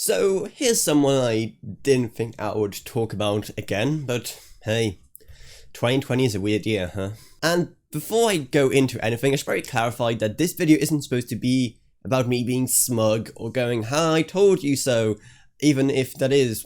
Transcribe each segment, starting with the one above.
So here's someone I didn't think I would talk about again, but hey, 2020 is a weird year, huh? And before I go into anything, I should probably clarify that this video isn't supposed to be about me being smug or going, "Ha, I told you so," even if that is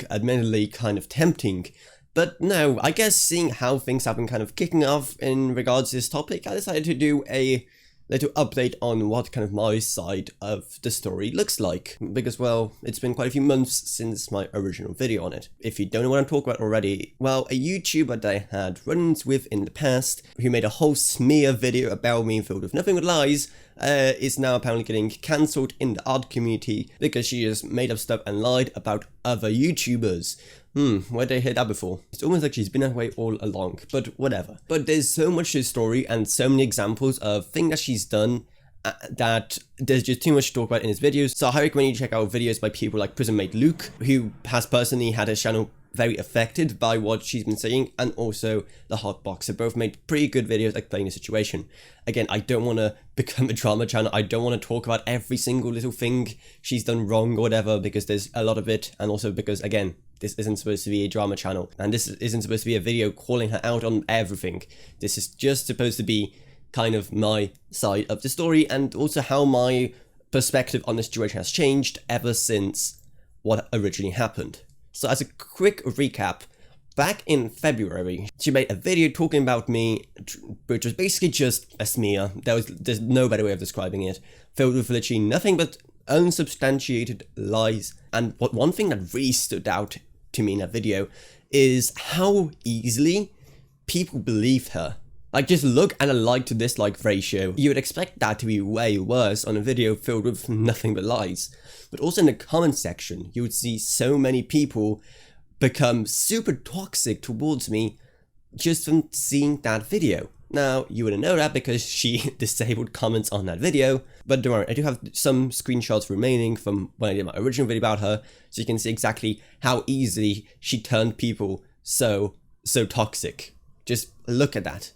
admittedly kind of tempting. But no, I guess seeing how things have been kind of kicking off in regards to this topic, I decided to do a little update on what kind of my side of the story looks like, because, well, it's been quite a few months since my original video on it. If you don't know what I'm talking about already, well, a YouTuber that I had run-ins with in the past, who made a whole smear video about me filled with nothing but lies, is now apparently getting cancelled in the art community because she just made up stuff and lied about other YouTubers. Where did I hear that before? It's almost like she's been that way all along, but whatever. But there's so much to the story and so many examples of things that she's done that there's just too much to talk about in his videos. So I highly recommend you check out videos by people like Prison Mate Luke, who has personally had his channel very affected by what she's been saying, and also the Hotbox. They both made pretty good videos explaining the situation. Again, I don't want to become a drama channel. I don't want to talk about every single little thing she's done wrong or whatever, because there's a lot of it, and also because, again, this isn't supposed to be a drama channel, and this isn't supposed to be a video calling her out on everything. This is just supposed to be kind of my side of the story, and also how my perspective on the situation has changed ever since what originally happened. So as a quick recap, back in February, she made a video talking about me, which was basically just a smear. There's no better way of describing it, filled with literally nothing but unsubstantiated lies. And one thing that really stood out to me in that video is how easily people believe her. Like, just look at a like to dislike ratio. You would expect that to be way worse on a video filled with nothing but lies. But also in the comment section, you would see so many people become super toxic towards me just from seeing that video. Now, you wouldn't know that because she disabled comments on that video, but don't worry, I do have some screenshots remaining from when I did my original video about her, so you can see exactly how easily she turned people so toxic. Just look at that.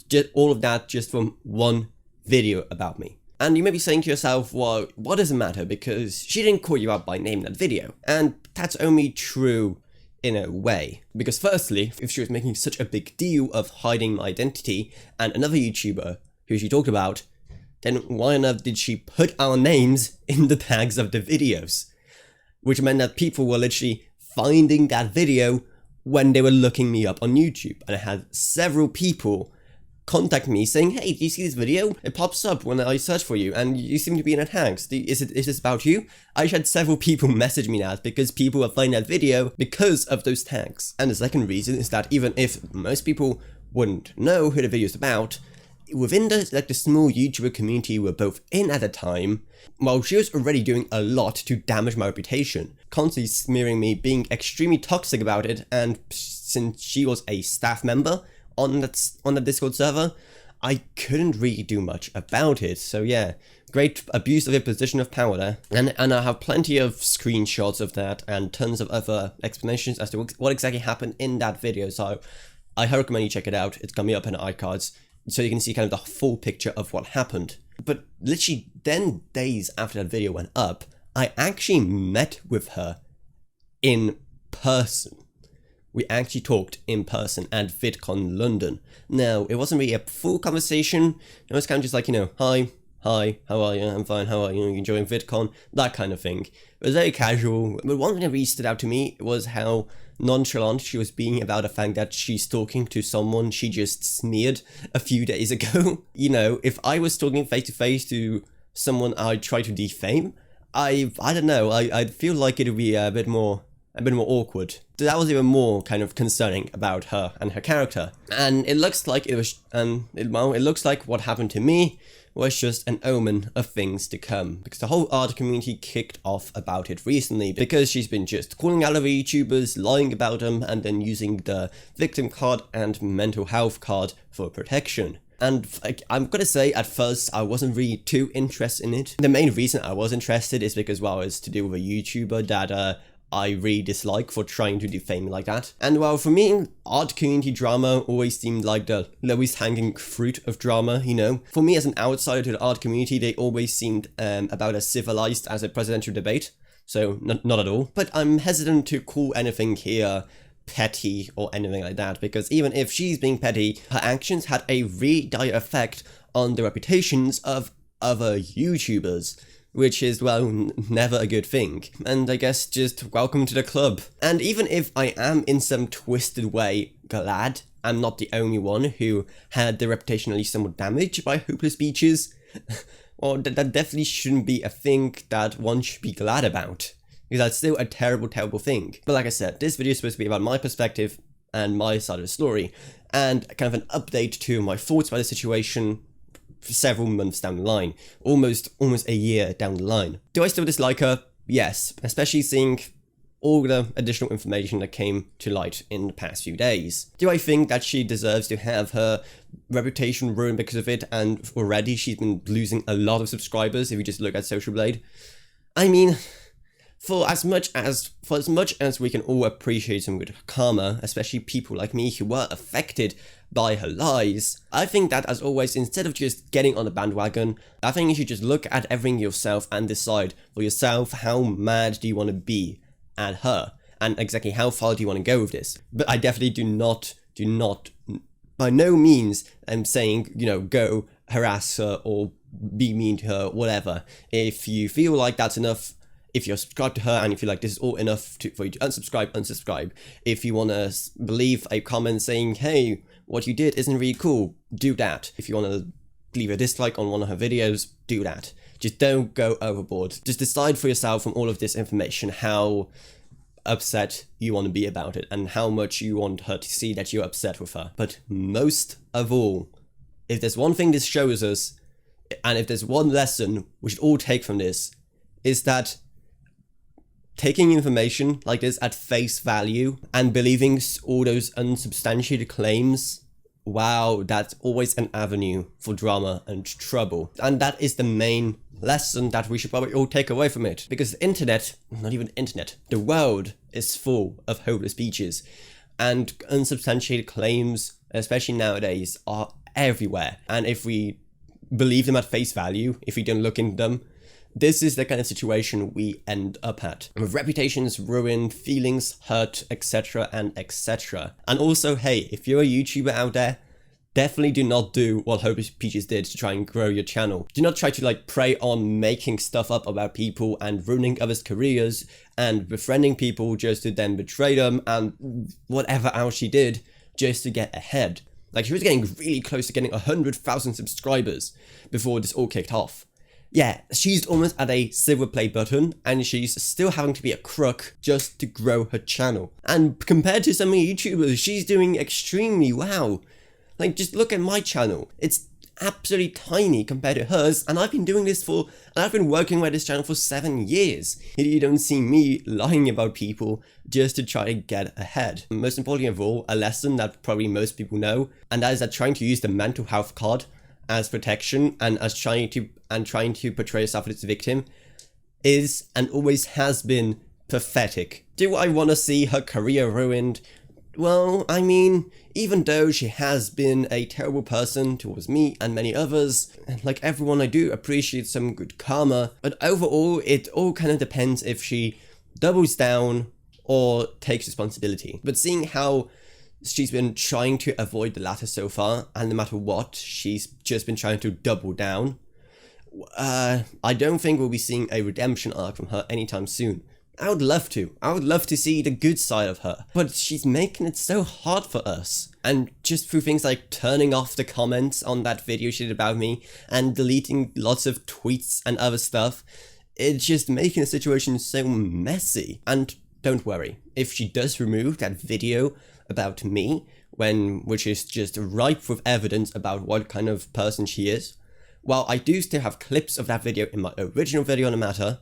Just all of that just from one video about me. And you may be saying to yourself, well, what does it matter, because she didn't call you out by name in that video. And that's only true in a way, because firstly, if she was making such a big deal of hiding my identity and another YouTuber who she talked about, then why on earth did she put our names in the tags of the videos? Which meant that people were literally finding that video when they were looking me up on YouTube. And I had several people contact me saying, "Hey, do you see this video? It pops up when I search for you and you seem to be in the tags. Is this about you?" I had several people message me that because people were finding that video because of those tags. And the second reason is that even if most people wouldn't know who the video is about, within the small YouTuber community we're both in at the time, while she was already doing a lot to damage my reputation, constantly smearing me, being extremely toxic about it, and since she was a staff member on the Discord server, I couldn't really do much about it. So yeah, great abuse of your position of power there. And I have plenty of screenshots of that and tons of other explanations as to what exactly happened in that video. So I highly recommend you check it out. It's gonna be up in the iCards, so you can see kind of the full picture of what happened. But literally 10 days after that video went up, I actually met with her in person. We actually talked in person at VidCon London. Now, it wasn't really a full conversation. It was kind of just like, hi, how are you? I'm fine, how are you? You enjoying VidCon? That kind of thing. It was very casual. But one thing that really stood out to me was how nonchalant she was being about the fact that she's talking to someone she just smeared a few days ago. If I was talking face to face to someone I'd try to defame, I don't know, I'd feel like it would be a bit more awkward. So that was even more kind of concerning about her and her character. And it looks like it looks like what happened to me was just an omen of things to come, because the whole art community kicked off about it recently, because she's been just calling out other YouTubers, lying about them, and then using the victim card and mental health card for protection. And I'm gonna say, at first, I wasn't really too interested in it. The main reason I was interested is because, well, it's to do with a YouTuber that I really dislike for trying to defame me like that. And well, for me, art community drama always seemed like the lowest hanging fruit of drama, For me, as an outsider to the art community, they always seemed about as civilized as a presidential debate. so not at all. But I'm hesitant to call anything here petty or anything like that, because even if she's being petty, her actions had a really dire effect on the reputations of other YouTubers, which is, well, never a good thing. And I guess just welcome to the club. And even if I am in some twisted way glad I'm not the only one who had their reputation at least somewhat damaged by hopeless speeches, well, that definitely shouldn't be a thing that one should be glad about, because that's still a terrible, terrible thing. But like I said, this video is supposed to be about my perspective and my side of the story, and kind of an update to my thoughts about the situation several months down the line, almost a year down the line. Do I still dislike her? Yes, especially seeing all the additional information that came to light in the past few days. Do I think that she deserves to have her reputation ruined because of it, and already she's been losing a lot of subscribers if you just look at Social Blade? I mean, for as much as we can all appreciate some good karma, especially people like me who were affected by her lies, I think that, as always, instead of just getting on the bandwagon, I think you should just look at everything yourself and decide for yourself how mad do you want to be at her, and exactly how far do you want to go with this. But I definitely do not, by no means I'm saying, you know, go harass her or be mean to her, whatever. If you feel like that's enough, if you're subscribed to her and you feel like this is all enough for you to unsubscribe. If you want to leave a comment saying, hey, what you did isn't really cool, do that. If you want to leave a dislike on one of her videos, do that. Just don't go overboard. Just decide for yourself from all of this information how upset you want to be about it and how much you want her to see that you're upset with her. But most of all, if there's one thing this shows us, and if there's one lesson we should all take from this, is that taking information like this at face value and believing all those unsubstantiated claims, wow, that's always an avenue for drama and trouble. And that is the main lesson that we should probably all take away from it. Because the internet, not even internet, the world is full of hopeless speeches. And unsubstantiated claims, especially nowadays, are everywhere. And if we believe them at face value, if we don't look into them, this is the kind of situation we end up at, with reputations ruined, feelings hurt, etc. and etc. And also, hey, if you're a YouTuber out there, definitely do not do what Hopeless Peaches did to try and grow your channel. Do not try to like prey on making stuff up about people and ruining others' careers and befriending people just to then betray them and whatever else she did just to get ahead. Like, she was getting really close to getting 100,000 subscribers before this all kicked off. Yeah, she's almost at a silver play button, and she's still having to be a crook just to grow her channel. And compared to some YouTubers, she's doing extremely well. Like, just look at my channel. It's absolutely tiny compared to hers, and I've been doing this and I've been working with this channel for 7 years. You don't see me lying about people just to try to get ahead. Most importantly of all, a lesson that probably most people know, and that is that trying to use the mental health card as protection and as trying to portray yourself as a victim is and always has been pathetic. Do I want to see her career ruined? Well, I mean, even though she has been a terrible person towards me and many others, and like everyone, I do appreciate some good karma, but overall it all kind of depends if she doubles down or takes responsibility. But seeing how she's been trying to avoid the latter so far, and no matter what, she's just been trying to double down, I don't think we'll be seeing a redemption arc from her anytime soon. I would love to. I would love to see the good side of her, but she's making it so hard for us. And just through things like turning off the comments on that video she did about me, and deleting lots of tweets and other stuff, it's just making the situation so messy. And don't worry, if she does remove that video about me, which is just ripe with evidence about what kind of person she is, well, I do still have clips of that video in my original video on the matter,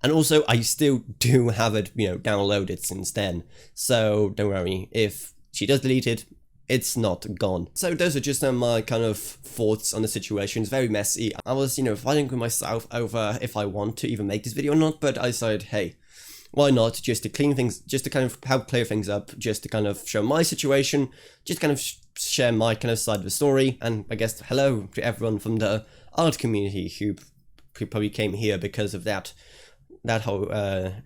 and also I still do have it, downloaded since then, so don't worry, if she does delete it, it's not gone. So those are just my kind of thoughts on the situation. It's very messy. I was, fighting with myself over if I want to even make this video or not, but I decided, hey, why not, just to clean things, just to kind of help clear things up, just to kind of show my situation, just kind of share my kind of side of the story, and I guess hello to everyone from the art community who probably came here because of that that whole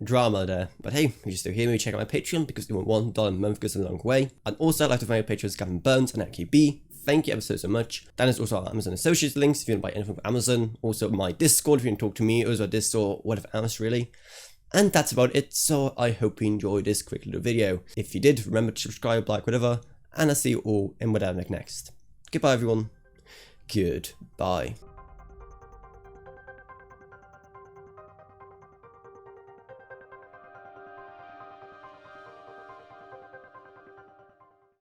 drama there. But hey, if you're still here, maybe check out my Patreon, because even $1 a month goes a long way. And also, I'd like to thank my patrons Gavin Burns and AKB. Thank you ever so much. That is also our Amazon Associates links if you want to buy anything from Amazon. Also my Discord if you want to talk to me, or this or whatever else really. And that's about it, so I hope you enjoyed this quick little video. If you did, remember to subscribe, like, whatever, and I'll see you all in whatever next. Goodbye everyone. Goodbye.